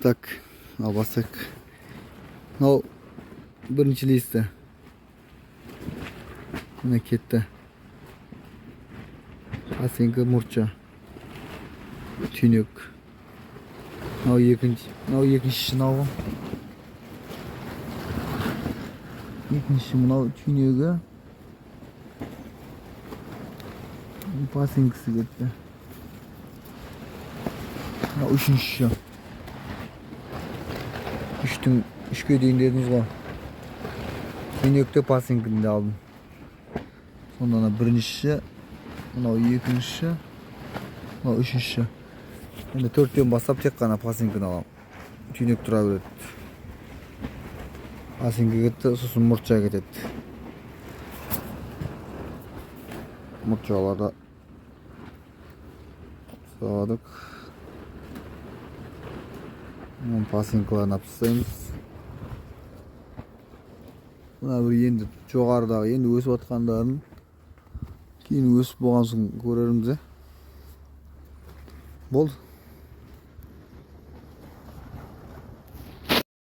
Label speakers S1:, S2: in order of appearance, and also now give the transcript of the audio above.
S1: Так, албасак. Мынау бірінші листі. Мына кетті. Пасенкі мұртша. Түйнек. Мынау екінші жинауы. Екінші мынау түйнегі. Пасенкісі кетті. Мынау үшінші. Үшке дейін дедіңіз ғой. Түйнекті пасенкінде алдым. Сонда бірінші, мынау екінші, мынау үшінші. Енді төрттен бастап тек қана пасенкіні аламын. Түйнек тұра береді. Пасенкі кетті, сосын мұртша кетеді. Мұртшаларды саладық. Пасенкілерін апсаймыз. Мына бір енді жоғарыдағы енді өсіп атқандарын кейін өсіп болған соң көреріміз. Болды.